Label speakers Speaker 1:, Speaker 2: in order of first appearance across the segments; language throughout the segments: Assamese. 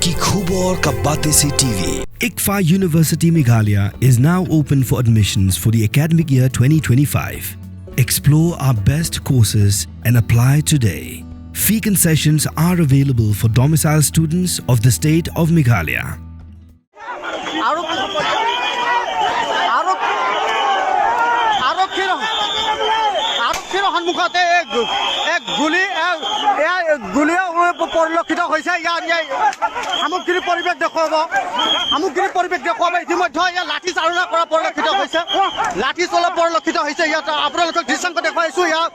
Speaker 1: की खबर का बातें से TV.
Speaker 2: ICFA University Meghalaya is now open for admissions for the academic year 2025. Explore our best courses and apply today. Fee concessions are available for domicile students of the state of Meghalaya.
Speaker 3: সন্মুখতে এক গুলিয়া পৰিলক্ষিত হৈছে ইয়াৰ সামগ্ৰিক পৰিৱেশ দেখুৱাব ইতিমধ্যে ইয়াত লাঠি চালনা কৰা পৰিলক্ষিত হৈছে ইয়াত আপোনালোকক দৃশ্যাংক দেখুৱাইছো ইয়াত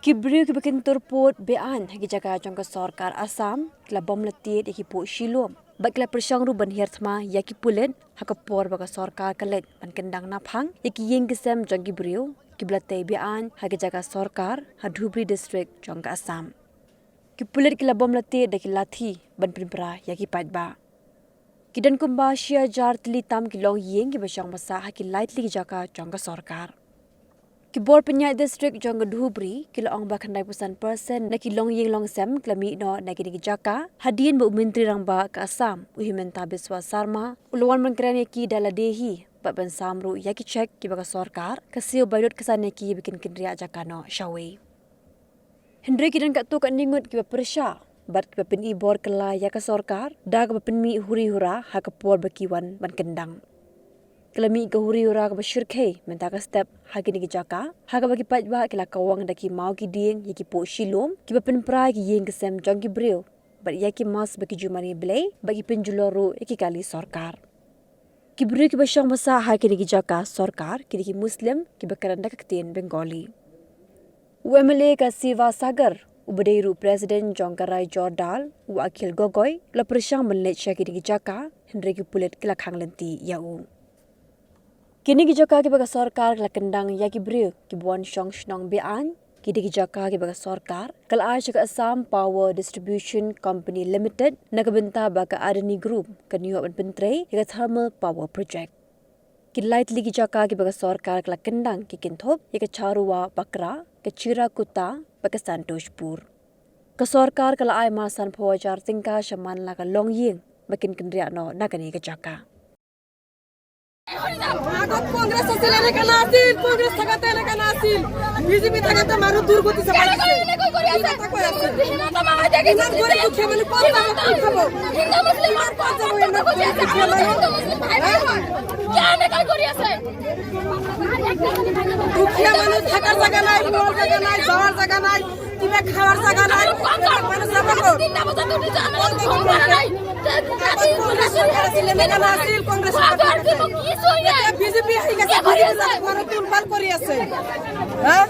Speaker 4: कि ब्रिव की बकिन तुरपोट बेआन हगी जगह जंग सरकार असम कला बम लतीत एकी पो शिलोम बकला प्रशंग रु बन हिरथमा या की पुलेन हक पोर बगा सरकार कलेट बन किंदांग नाफांग एकी यंगसम जंगी ब्रिव की ब्लते बेआन हगी जगह सरकार हधुबरी डिस्ट्रिक्ट जंग असम की पुलेट कला बम लतीत दकी लाथी बन पिंपरा या की पाटबा किदन कुंबा शिया जार तली ताम की लोंग यंग की बशंग मसा हकी लाइटली की जगह जंग सरकार कि बोर पन्या डिस्ट्रिक्ट जंग धुबरी कि लोंग बा खंडाई पुसन पर्सन न कि लोंग यंग लोंग सेम क्लमी नो न कि जाका हदीन बु मंत्री रंगबा का असम उहिमेंता बिस्वा शर्मा उलवन मंत्रियाने की दलादेही बबन सामरू या कि चेक कि बगा सरकार कसियो बायरोट कसाने की बिकिन किनरिया जाका नो शावे हिंद्रे किदन का तो कनिंगुट कि प्रशा बट बपिन ई बोर कला या का सरकार दाग बपिन मी हुरी हुरा हक पोर बकीवन बन किंदांग Kelami gahuri ura ka bashirkhe mentaka step hagi ni jaka haga bagi pajba kila kawang daki mau ki ding yaki po shilom ki bapin pra ki yeng kesem jongi Briew but yaki mas bagi jumani blay bagi penjuloru yaki kali sorkar ki Briew ki bashang masa hagi ni jaka sorkar ki muslim ki bakaran daktin bengali UMLA ka siva sagar ubadeiru president jongkarai jordal wakil gogoy la prashang menlet shaki ni jaka hendre ki pulet kila khanglenti yau Kini ki Jaka ki baga Sorkar kala Kyndang ya ki Briew ki buan Shong bean ki di ki Jaka ki baga Sorkar kala Asia ka Assam Power Distribution Company Limited nakabenta baga Adani Group ka New York Pentre ka Thermal Power Project ki lightly ki Jaka ki baga Sorkar kala Kyndang ki Kinthop ka Charuwa Bakra ka Chira Kutta baga Santoshpur ka Sorkar kala ay masan phawajar singka shaman la ka Longying bakin kinriya no nakani ka Jaka
Speaker 5: আগত কংগ্রেস আছিল এনেকা নাছিল কংগ্রেস থাকাতে এনেকা নাছিল বিজেপি থাকাতে মানুষ দুর্গতি সে পাইছে কই করি আছে হিন্দা মামা দেখি না করে দুঃখে মানে পড়া খাবো হিন্দা মুসলিম আর পাঁচ যাব হিন্দা কই আছে হিন্দা মুসলিম ভাই ভাই কেন কই করি আছে দুঃখে মানুষ থাকার জায়গা নাই মোর জায়গা নাই যাওয়ার জায়গা নাই কিবা খাওয়ার জায়গা নাই মানুষ যাবে তো তিনটা বছর দুটি জানা নাই কংগ্রেস সরকার ছিল এনেকা নাছিল কংগ্রেস সরকার বিজেপি আহি গেছে মানুষ তুলপাল কৰি আছে হ্যাঁ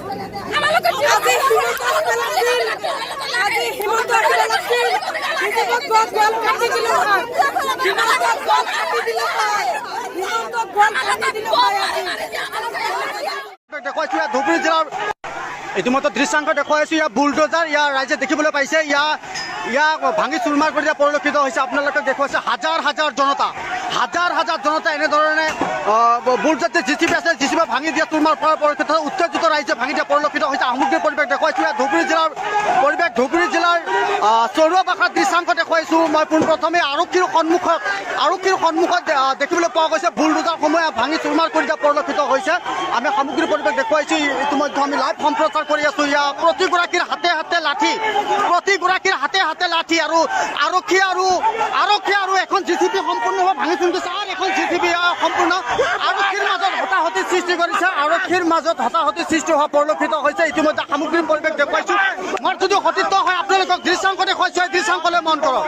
Speaker 5: আজি হিমন্ত বিজেপিক গল কাটি দিল হয় হিমন্ত গল কাটি দিল হয়
Speaker 3: দেখুৱাইছো ধুবুৰী জিলাৰ ইতিমধ্যে দৃশ্যাংক দেখুৱাইছো ইয়াৰ বুলডোজাৰ ইয়াৰ ৰাইজে দেখিবলৈ পাইছে ইয়াক ভাঙি চুৰমাৰ কৰি দিয়া পৰিলক্ষিত হৈছে আপোনালোকে দেখুৱাইছে হাজাৰ হাজাৰ জনতা এনেধৰণে বুলডোজাৰ জিচিপি আছে জিচিপি ভাঙি দিয়া চুৰমাৰ কৰাৰ পৰিলক্ষিত উত্তেজিত ৰাইজে ভাঙি দিয়া পৰিলক্ষিত হৈছে সামগ্ৰিক পৰিৱেশ দেখুৱাইছো ইয়াৰ ধুবুৰী জিলাৰ পৰিৱেশ ধুবুৰী জিলাৰ চৰুৱা ভাষাৰ দৃশ্যাংক দেখুৱাইছো মই পোনপ্ৰথমে আৰক্ষীৰ সন্মুখত দেখিবলৈ পোৱা গৈছে বুলডোজাৰসমূহে ভাঙি চুৰমাৰ কৰি দিয়া পৰিলক্ষিত হৈছে আমি সামগ্ৰিক পৰিৱেশ দেখুৱাইছো ইতিমধ্যে আমি লাইভ সম্প্ৰচাৰ কৰি আছো ইয়াৰ প্ৰতিগৰাকীৰ হাতে হাতে লাঠি আৰু আৰক্ষী আৰু এখন জিচিপি সম্পূৰ্ণভাৱে ভাঙি চুৰিছে আৰু এখন জিচিপি সম্পূৰ্ণ আৰক্ষীৰ মাজত হতাহতি সৃষ্টি হোৱা পৰিলক্ষিত হৈছে ইতিমধ্যে সামগ্ৰিক পৰিৱেশ দেখুৱাইছো মই যদি সতীৰ্থ হয় আপোনালোকক দৃশ্যাংক দেখুৱাইছো দৃশ্যাংকলৈ মন কৰক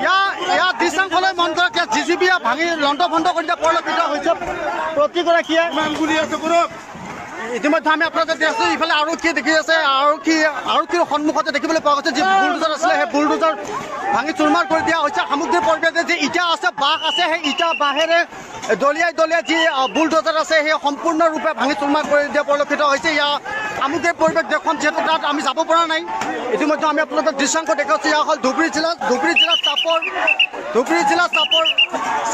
Speaker 3: ইয়াৰ দৃশ্যাংকলৈ মন কৰক ইয়াত জিচিপি ভাঙি লণ্ড ভণ্ড কৰি দিয়া পৰিলক্ষিত হৈছে প্ৰতিগৰাকীয়ে ইতিমধ্যে আমি আপোনালোকে দেখি ইফালে আৰক্ষী দেখি আছে আৰক্ষীৰ সন্মুখতে দেখিবলৈ পোৱা গৈছে যি বুলডোজাৰ আছিলে সেই বুলডোজাৰ ভাঙি চুৰমাৰ কৰি দিয়া হৈছে সামগ্ৰিক পৰিৱেশে যি ইটা আছে বাঁহ আছে সেই ইটা বাঁহেৰে দলিয়াই যি বুলডোজাৰ আছে সেই সম্পূৰ্ণৰূপে ভাঙি চুৰমাৰ কৰি দিয়া পৰিলক্ষিত হৈছে ইয়াৰ সামগ্ৰিক পৰিৱেশ দেখুৱাম যিহেতু তাত আমি যাব পৰা নাই ইতিমধ্যে আমি আপোনালোকক দৃশ্যাংক দেখুৱাইছো এয়া হ'ল ধুবুৰী জিলা চাপৰ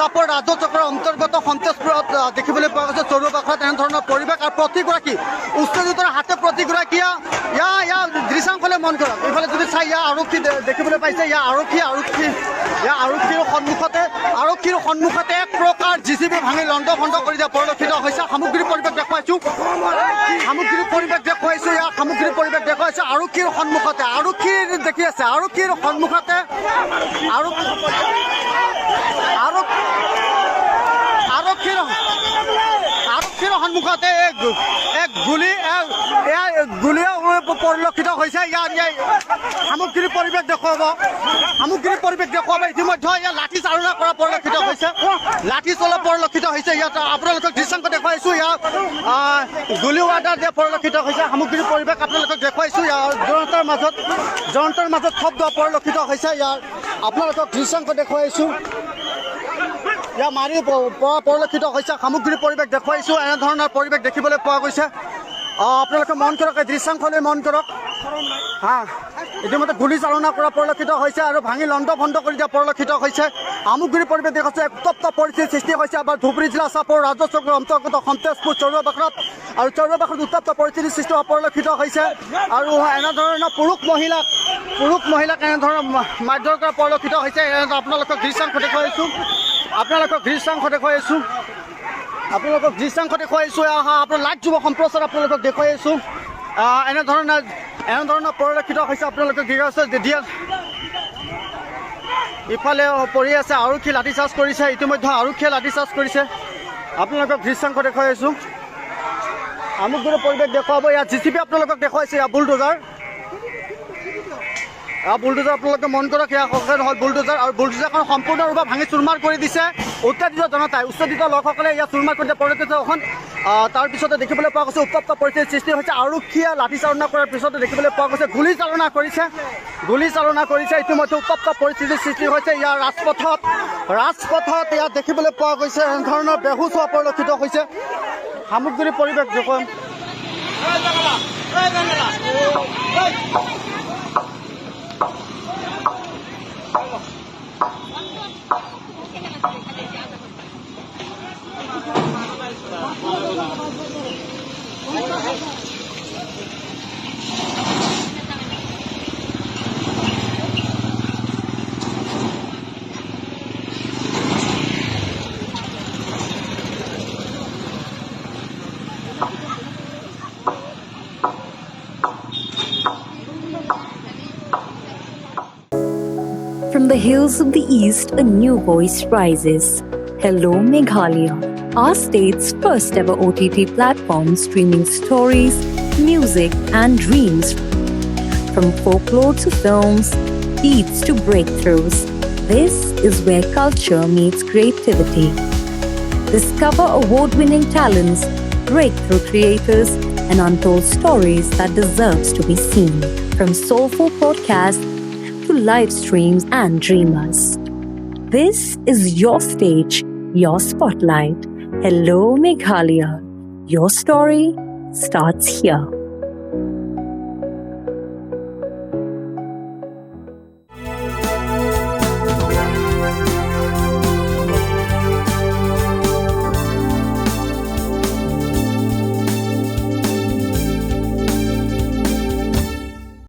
Speaker 3: আছাপৰ ৰাজ্য চক্ৰৰ অন্তৰ্গত সন্তেজপুৰত দেখিবলৈ পোৱা গৈছে চৌৰবাখৰাত এনেধৰণৰ পৰিৱেশ আৰু প্ৰতিগৰাকী উচ্চদূতৰ হাতে প্ৰতিগৰাকী ইয়াৰ দৃশ্যাংশলৈ মন কৰক এইফালে যদি চাই ইয়াৰ আৰক্ষী দেখিবলৈ পাইছে ইয়াৰ আৰক্ষীৰ সন্মুখতে এক প্ৰকাৰ জিচিবি ভাঙি লণ্ড ভণ্ড কৰি দিয়া পৰিলক্ষিত হৈছে সামগ্ৰিক পৰিৱেশ দেখুৱাইছোঁ ইয়াৰ সামগ্ৰিক পৰিৱেশ দেখুৱাইছে আৰক্ষীৰ সন্মুখতে আৰক্ষীৰ দেখি আছে আৰক্ষীৰ সন্মুখতে আৰক্ষীৰ সন্মুখতে এক গুলীয়া পৰিলক্ষিত হৈছে ইয়াৰ সামগ্ৰিক পৰিৱেশ দেখুৱাব ইতিমধ্যে ইয়াৰ লাঠি চালনা কৰা পৰিলক্ষিত হৈছে লাঠি চলা পৰিলক্ষিত হৈছে ইয়াত আপোনালোকক দৃশ্যাংশ দেখুৱাইছোঁ ইয়াৰ গুলী ৱাৰ্ডাৰ দিয়া পৰিলক্ষিত হৈছে সামগ্ৰিক পৰিৱেশ আপোনালোকক দেখুৱাইছোঁ ইয়াৰ জনতাৰ মাজত শব্দ পৰিলক্ষিত হৈছে ইয়াৰ আপোনালোকক দৃশ্যাংশ দেখুৱাইছোঁ ইয়াৰ মাৰি পৰা পৰিলক্ষিত হৈছে সামগ্ৰিক পৰিৱেশ দেখুৱাইছোঁ এনেধৰণৰ পৰিৱেশ দেখিবলৈ পোৱা গৈছে আপোনালোকে মন কৰক এই দৃশ্যাংশলৈ মন কৰক ইতিমধ্যে গুলী চালনা কৰা পৰিলক্ষিত হৈছে আৰু ভাঙি লণ্ড ভণ্ড কৰি দিয়া পৰিলক্ষিত হৈছে সামগ্ৰিক পৰিৱেশ দেখুৱাইছে উত্তপ্ত পৰিস্থিতিৰ সৃষ্টি হৈছে আমাৰ ধুবুৰী জিলা আছাপৰ ৰাজ্য চক্ৰৰ অন্তৰ্গত সন্তেজপুৰ চৌৰবাখৰাত আৰু চৌৰবাখৰাত উত্তপ্ত পৰিস্থিতিৰ সৃষ্টি হোৱা পৰিলক্ষিত হৈছে আৰু এনেধৰণৰ পুৰুষ মহিলাক এনেধৰণৰ মাৰধৰ কৰা পৰিলক্ষিত হৈছে আপোনালোকক দৃশ্যাংশ দেখুৱাইছোঁ আপোনালোকক আপোনাৰ লাইভ যুৱ সম্প্ৰচাৰ আপোনালোকক দেখুৱাইছোঁ এনেধৰণৰ পৰিলক্ষিত হৈছে আপোনালোকক দিয়া ইফালে পৰি আছে আৰক্ষী লাঠিচাৰ্জ কৰিছে ইতিমধ্যে আৰক্ষীয়ে লাঠিচাৰ্জ কৰিছে আপোনালোকক দৃশ্যাংশ দেখুৱাইছোঁ সামগ্ৰিক পৰিৱেশ দেখুৱাব ইয়াত জিচিবি আপোনালোকক দেখুৱাইছে ইয়াৰ বুলডোজাৰ আপোনালোকে মন কৰক ইয়াৰ হ'ল বুলডোজাৰ আৰু বুলডোজাৰখন সম্পূৰ্ণৰূপে ভাঙি চুৰমাৰ কৰি দিছে উত্তেজিত লোকসকলে ইয়াত চুৰমাৰ কৰি দিয়া পৰিলক্ষিত এখন তাৰপিছতে দেখিবলৈ পোৱা গৈছে উত্তপ্ত পৰিস্থিতিৰ সৃষ্টি হৈছে আৰক্ষীয়ে লাঠিচালনা কৰাৰ পিছতে দেখিবলৈ পোৱা গৈছে গুলী চালনা কৰিছে ইতিমধ্যে উত্তপ্ত পৰিস্থিতিৰ সৃষ্টি হৈছে ইয়াৰ ৰাজপথত ইয়াত দেখিবলৈ পোৱা গৈছে এনেধৰণৰ বেহুচ হোৱা পৰিলক্ষিত হৈছে সামগ্ৰিক পৰিৱেশ দেখুৱাম
Speaker 6: From the hills of the east, a new voice rises. Hello Meghalaya, our state's first ever OTT platform streaming stories, music and dreams. From folklore to films, beats to breakthroughs, this is where culture meets creativity. Discover award-winning talents, breakthrough creators, and untold stories that deserves to be seen. From soulful podcasts to live streams and dreamers. This is your stage, your spotlight. Hello Meghalaya. Your story starts here.